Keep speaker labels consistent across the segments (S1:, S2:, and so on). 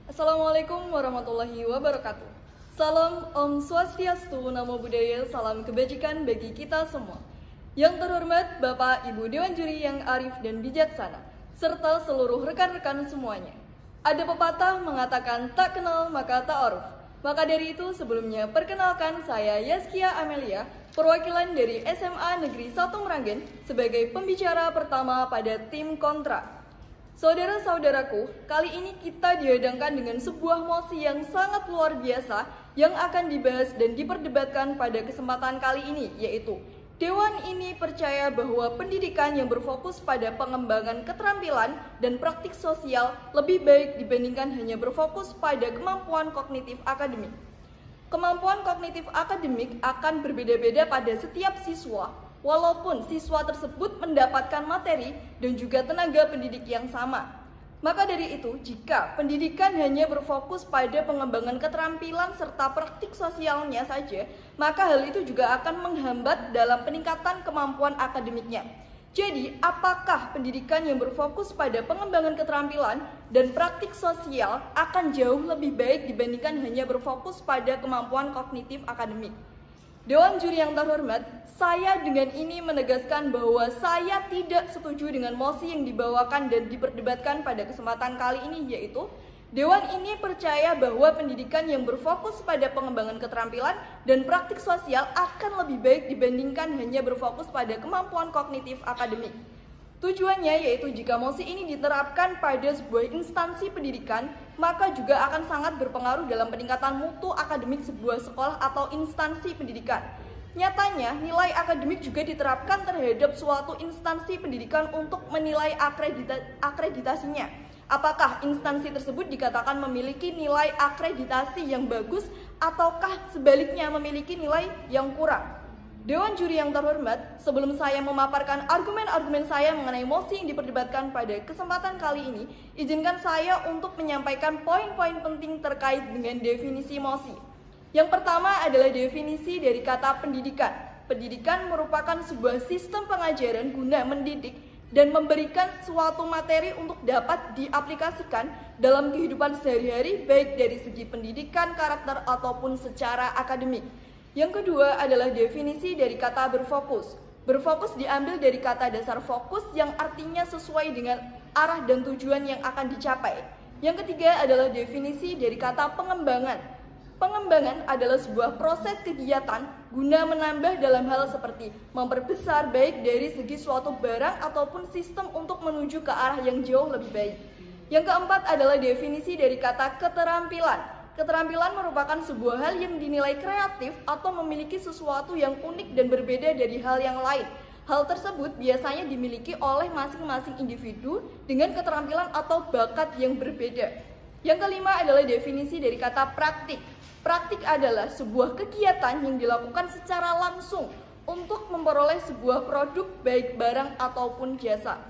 S1: Assalamualaikum warahmatullahi wabarakatuh. Salam Om Swastiastu, Namo Buddhaya, salam kebajikan bagi kita semua. Yang terhormat Bapak Ibu Dewan Juri yang arif dan bijaksana, serta seluruh rekan-rekan semuanya. Ada pepatah mengatakan tak kenal maka tak aruf. Maka dari itu sebelumnya perkenalkan saya Yaskia Amelia, perwakilan dari SMA Negeri 1 Meranggen sebagai pembicara pertama pada tim kontra. Saudara-saudaraku, kali ini kita dihadangkan dengan sebuah mosi yang sangat luar biasa yang akan dibahas dan diperdebatkan pada kesempatan kali ini, yaitu Dewan ini percaya bahwa pendidikan yang berfokus pada pengembangan keterampilan dan praktik sosial lebih baik dibandingkan hanya berfokus pada kemampuan kognitif akademik. Kemampuan kognitif akademik akan berbeda-beda pada setiap siswa, walaupun siswa tersebut mendapatkan materi dan juga tenaga pendidik yang sama. Maka dari itu, jika pendidikan hanya berfokus pada pengembangan keterampilan serta praktik sosialnya saja, maka hal itu juga akan menghambat dalam peningkatan kemampuan akademiknya. Jadi, apakah pendidikan yang berfokus pada pengembangan keterampilan dan praktik sosial akan jauh lebih baik dibandingkan hanya berfokus pada kemampuan kognitif akademik? Dewan Juri yang terhormat, saya dengan ini menegaskan bahwa saya tidak setuju dengan mosi yang dibawakan dan diperdebatkan pada kesempatan kali ini, yaitu Dewan ini percaya bahwa pendidikan yang berfokus pada pengembangan keterampilan dan praktik sosial akan lebih baik dibandingkan hanya berfokus pada kemampuan kognitif akademik. Tujuannya yaitu jika mosi ini diterapkan pada sebuah instansi pendidikan, maka juga akan sangat berpengaruh dalam peningkatan mutu akademik sebuah sekolah atau instansi pendidikan. Nyatanya, nilai akademik juga diterapkan terhadap suatu instansi pendidikan untuk menilai akreditasinya. Apakah instansi tersebut dikatakan memiliki nilai akreditasi yang bagus ataukah sebaliknya memiliki nilai yang kurang? Dewan Juri yang terhormat, sebelum saya memaparkan argumen-argumen saya mengenai mosi yang diperdebatkan pada kesempatan kali ini, izinkan saya untuk menyampaikan poin-poin penting terkait dengan definisi mosi. Yang pertama adalah definisi dari kata pendidikan. Pendidikan merupakan sebuah sistem pengajaran guna mendidik dan memberikan suatu materi untuk dapat diaplikasikan dalam kehidupan sehari-hari baik dari segi pendidikan, karakter, ataupun secara akademik. Yang kedua adalah definisi dari kata berfokus. Berfokus diambil dari kata dasar fokus yang artinya sesuai dengan arah dan tujuan yang akan dicapai. Yang ketiga adalah definisi dari kata pengembangan. Pengembangan adalah sebuah proses kegiatan guna menambah dalam hal seperti memperbesar baik dari segi suatu barang ataupun sistem untuk menuju ke arah yang jauh lebih baik. Yang keempat adalah definisi dari kata keterampilan. Keterampilan merupakan sebuah hal yang dinilai kreatif atau memiliki sesuatu yang unik dan berbeda dari hal yang lain. Hal tersebut biasanya dimiliki oleh masing-masing individu dengan keterampilan atau bakat yang berbeda. Yang kelima adalah definisi dari kata praktik. Praktik adalah sebuah kegiatan yang dilakukan secara langsung untuk memperoleh sebuah produk baik barang ataupun jasa.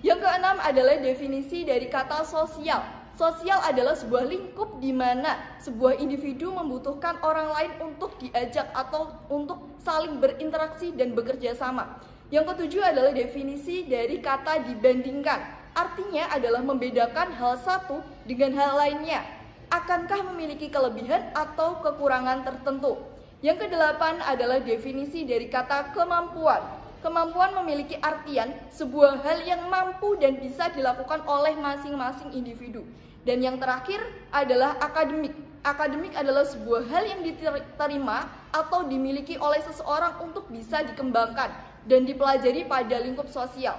S1: Yang keenam adalah definisi dari kata sosial. Sosial adalah sebuah lingkup di mana sebuah individu membutuhkan orang lain untuk diajak atau untuk saling berinteraksi dan bekerja sama. Yang ketujuh adalah definisi dari kata dibandingkan. Artinya adalah membedakan hal satu dengan hal lainnya. Akankah memiliki kelebihan atau kekurangan tertentu? Yang kedelapan adalah definisi dari kata kemampuan. Kemampuan memiliki artian sebuah hal yang mampu dan bisa dilakukan oleh masing-masing individu. Dan yang terakhir adalah akademik. Akademik adalah sebuah hal yang diterima atau dimiliki oleh seseorang untuk bisa dikembangkan dan dipelajari pada lingkup sosial.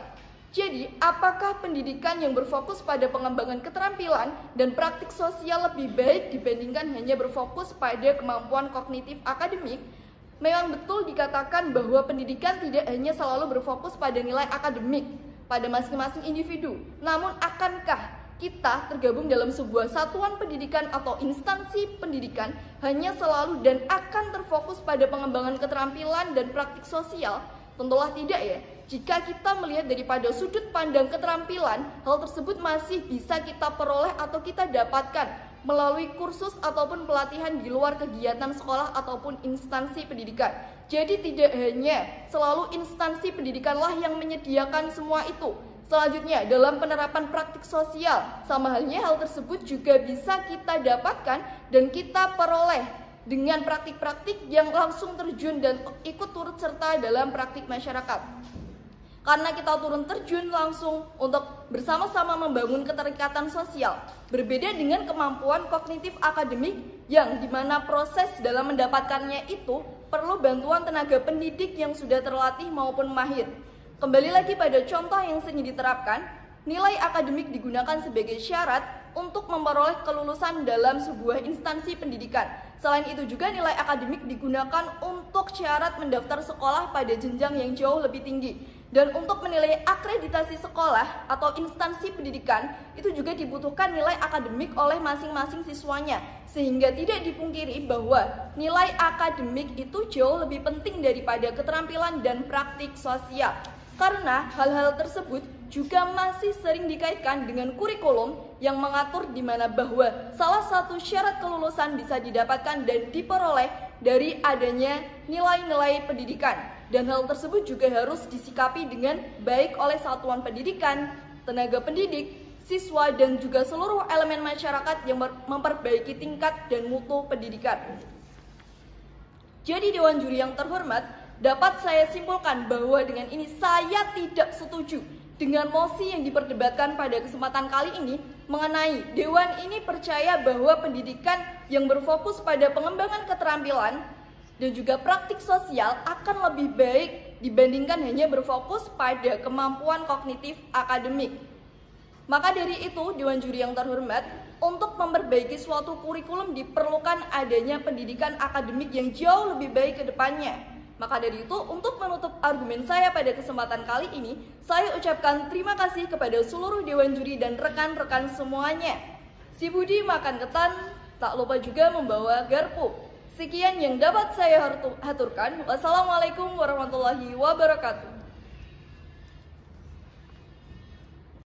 S1: Jadi, apakah pendidikan yang berfokus pada pengembangan keterampilan dan praktik sosial lebih baik dibandingkan hanya berfokus pada kemampuan kognitif akademik? Memang betul dikatakan bahwa pendidikan tidak hanya selalu berfokus pada nilai akademik pada masing-masing individu. Namun, akankah kita tergabung dalam sebuah satuan pendidikan atau instansi pendidikan hanya selalu dan akan terfokus pada pengembangan keterampilan dan praktik sosial? Tentulah tidak ya. Jika kita melihat daripada sudut pandang keterampilan, hal tersebut masih bisa kita peroleh atau kita dapatkan melalui kursus ataupun pelatihan di luar kegiatan sekolah ataupun instansi pendidikan. Jadi tidak hanya selalu instansi pendidikanlah yang menyediakan semua itu. Selanjutnya, dalam penerapan praktik sosial, sama halnya hal tersebut juga bisa kita dapatkan dan kita peroleh dengan praktik-praktik yang langsung terjun dan ikut turut serta dalam praktik masyarakat. Karena kita turun terjun langsung untuk bersama-sama membangun keterikatan sosial, berbeda dengan kemampuan kognitif akademik yang dimana proses dalam mendapatkannya itu perlu bantuan tenaga pendidik yang sudah terlatih maupun mahir. Kembali lagi pada contoh yang sering diterapkan, nilai akademik digunakan sebagai syarat untuk memperoleh kelulusan dalam sebuah instansi pendidikan. Selain itu juga nilai akademik digunakan untuk syarat mendaftar sekolah pada jenjang yang jauh lebih tinggi. Dan untuk menilai akreditasi sekolah atau instansi pendidikan, itu juga dibutuhkan nilai akademik oleh masing-masing siswanya. Sehingga tidak dipungkiri bahwa nilai akademik itu jauh lebih penting daripada keterampilan dan praktik sosial. Karena hal-hal tersebut juga masih sering dikaitkan dengan kurikulum yang mengatur di mana bahwa salah satu syarat kelulusan bisa didapatkan dan diperoleh dari adanya nilai-nilai pendidikan. Dan hal tersebut juga harus disikapi dengan baik oleh satuan pendidikan, tenaga pendidik, siswa, dan juga seluruh elemen masyarakat yang memperbaiki tingkat dan mutu pendidikan. Jadi Dewan Juri yang terhormat, dapat saya simpulkan bahwa dengan ini saya tidak setuju dengan mosi yang diperdebatkan pada kesempatan kali ini mengenai Dewan ini percaya bahwa pendidikan yang berfokus pada pengembangan keterampilan dan juga praktik sosial akan lebih baik dibandingkan hanya berfokus pada kemampuan kognitif akademik. Maka dari itu, Dewan Juri yang terhormat, untuk memperbaiki suatu kurikulum diperlukan adanya pendidikan akademik yang jauh lebih baik ke depannya. Maka dari itu, untuk menutup argumen saya pada kesempatan kali ini, saya ucapkan terima kasih kepada seluruh Dewan Juri dan rekan-rekan semuanya. Si Budi makan ketan, tak lupa juga membawa garpu. Sekian yang dapat saya haturkan. Wassalamualaikum warahmatullahi wabarakatuh.